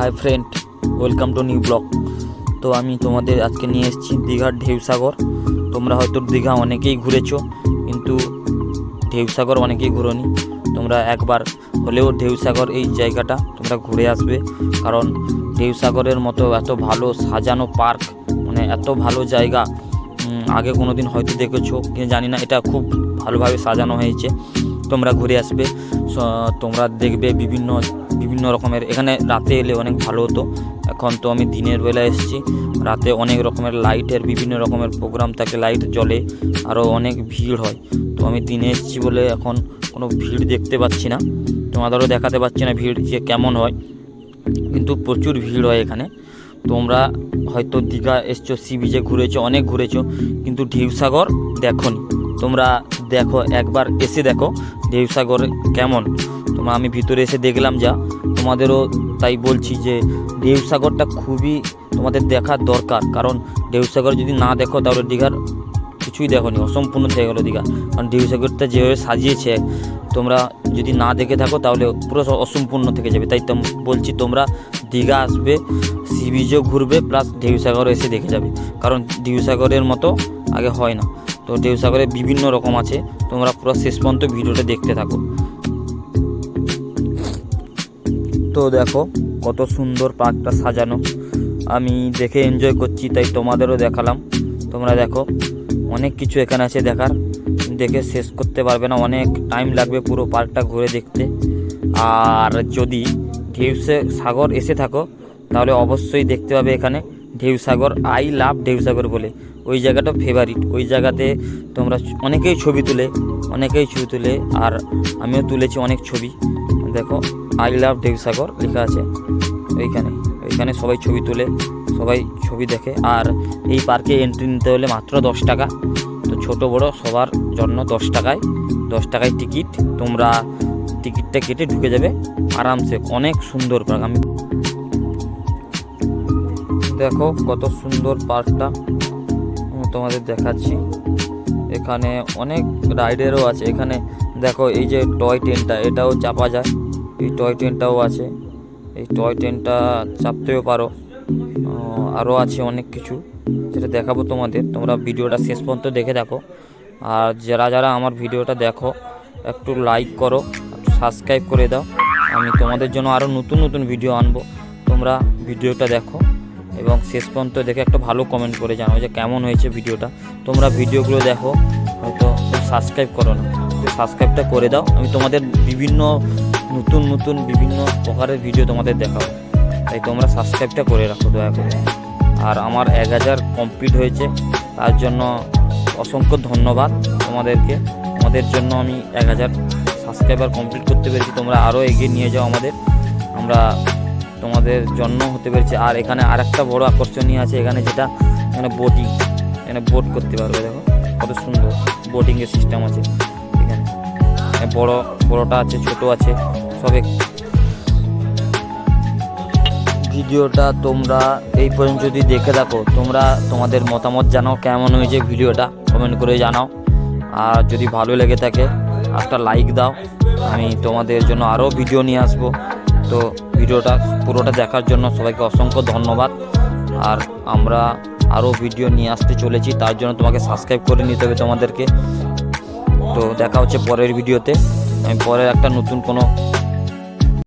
Hi friend, welcome to new blog. তো আমি তোমাদের আজকে নিয়ে এসেছি দীঘার ঢেউসাগর। তোমরা হয়তো দীঘা অনেকেই ঘুরেছো, কিন্তু ঢেউসাগর অনেকেই ঘুরোনি। তোমরা একবার হলেও ঢেউসাগর এই জায়গাটা তোমরা ঘুরে আসবে, কারণ ঢেউসাগরের মতো এত ভালো সাজানো পার্ক, মানে এত ভালো জায়গা আগে কোনো দিন হয়তো দেখেছো কিন্তু জানি না। এটা খুব ভালোভাবে সাজানো হয়েছে, তোমরা ঘুরে আসবে। তোমরা দেখবে বিভিন্ন রকমের, এখানে রাতে এলে অনেক ভালো হতো। এখন তো আমি দিনের বেলা এসেছি, রাতে অনেক রকমের লাইটের বিভিন্ন রকমের প্রোগ্রাম থাকে, লাইট জ্বলে, আরও অনেক ভিড় হয়। তো আমি দিনে এসেছি বলে এখন কোনো ভিড় দেখতে পাচ্ছি না, তোমাদেরও দেখাতে পাচ্ছি না ভিড় যে কেমন হয়, কিন্তু প্রচুর ভিড় হয় এখানে। তোমরা হয়তো দীঘা এসছো, সি বিচে ঘুরেছো, অনেক ঘুরেছো, কিন্তু ঢেউসাগর দেখোনি। তোমরা দেখো, একবার এসে দেখো ঢেউসাগর কেমন। তোমরা আমি ভিতরে এসে দেখলাম যা, তোমাদেরও তাই বলছি যে ঢেউসাগরটা খুবই তোমাদের দেখার দরকার। কারণ ঢেউসাগর যদি না দেখো তাহলে দীঘার কিছুই দেখোনি, অসম্পূর্ণ থেকে গেলো দীঘা। কারণ ঢেউসাগরটা যেভাবে সাজিয়েছে, তোমরা যদি না দেখে থাকো তাহলে পুরো অসম্পূর্ণ থেকে যাবে। তাই তো বলছি, তোমরা দীঘা আসবে, সি বিচও ঘুরবে, প্লাস ঢেউসাগরও এসে দেখে যাবে। কারণ ঢেউসাগরের মতো আগে হয় না। তো ঢেউসাগরে বিভিন্ন রকম আছে, তোমরা পুরো শেষ পর্যন্ত ভিডিওটা দেখতে থাকো। তো দেখো কত সুন্দর পার্কটা সাজানো, আমি দেখে এনজয় করছি, তাই তোমাদেরও দেখালাম। তোমরা দেখো অনেক কিছু এখানে আছে দেখার, দেখে শেষ করতে পারবে না, অনেক টাইম লাগবে পুরো পার্কটা ঘুরে দেখতে। আর যদি ঢেউসাগর এসে থাকো তাহলে অবশ্যই দেখতে পাবে এখানে ঢেউসাগর, আই লাভ ঢেউসাগর বলে ওই জায়গাটা ফেভারিট। ওই জায়গাতে তোমরা অনেকেই ছবি তুলে, আর আমিও তুলেছি অনেক ছবি। দেখো আই লাভ ঢেউসাগর লেখা আছে ওইখানে সবাই ছবি তোলে, সবাই ছবি দেখে। আর এই পার্কে এন্ট্রি নিতে হলে মাত্র 10 টাকা। তো ছোটো বড়ো সবার জন্য 10 টাকায় টিকিট। তোমরা টিকিটটা কেটে ঢুকে যাবে আরামসে, অনেক সুন্দর পার্ক। আমি দেখো কত সুন্দর পার্কটা তোমাদের দেখাচ্ছি। এখানে অনেক রাইডেরও আছে। এখানে দেখো এই যে টয় ট্রেনটা, এটাও চাপা যায়, এই টয় ট্রেনটাও আছে, এই টয় ট্রেনটা চাপতেও পারো। আরও আছে অনেক কিছু, যেটা দেখাবো তোমাদের। তোমরা ভিডিওটা শেষ পর্যন্ত দেখে দেখো। আর যারা আমার ভিডিওটা দেখো, একটু লাইক করো, একটু সাবস্ক্রাইব করে দাও। আমি তোমাদের জন্য আরও নতুন ভিডিও আনবো। তোমরা ভিডিওটা দেখো এবং শেষ পর্যন্ত দেখে একটা ভালো কমেন্ট করে জানাও যে কেমন হয়েছে ভিডিওটা। তোমরা ভিডিওগুলো দেখো, হয়তো সাবস্ক্রাইব করো না, সাবস্ক্রাইবটা করে দাও। আমি তোমাদের নতুন বিভিন্ন প্রকারের ভিডিও তোমাদের দেখাবো, তাই তোমরা সাবস্ক্রাইবটা করে রাখো দয়া করে। আর আমার 1000 কমপ্লিট হয়েছে, তার জন্য অসংখ্য ধন্যবাদ তোমাদেরকে। আমাদের জন্য আমি 1000 সাবস্ক্রাইবার কমপ্লিট করতে পেরেছি। তোমরা আরও এগিয়ে নিয়ে যাও আমাদের, আমরা তোমাদের জন্য হতে পেরেছি। আর এখানে আরেকটা বড় আকর্ষণীয় আছে, এখানে বোটিং, এখানে বোট করতে পারবে। দেখো কত সুন্দর বোটিংয়ের সিস্টেম আছে এখানে, বড়টা আছে, ছোট আছে, সব। ভিডিওটা তোমরা এই পর্যন্ত যদি দেখে থাকো, তোমরা তোমাদের মতামত জানাও কেমন হয়েছে ভিডিওটা, কমেন্ট করে জানাও। আর যদি ভালো লেগে থাকে একটা লাইক দাও, আমি তোমাদের জন্য আরও ভিডিও নিয়ে আসবো। তো ভিডিওটা পুরোটা দেখার জন্য সবাইকে অসংখ্য ধন্যবাদ। আর আমরা আরও ভিডিও নিয়ে আসতে চলেছি, তার জন্য তোমাকে সাবস্ক্রাইব করে নিতে হবে তোমাদেরকে। তো দেখা হচ্ছে পরের ভিডিওতে। আমি পরের একটা নতুন কোনো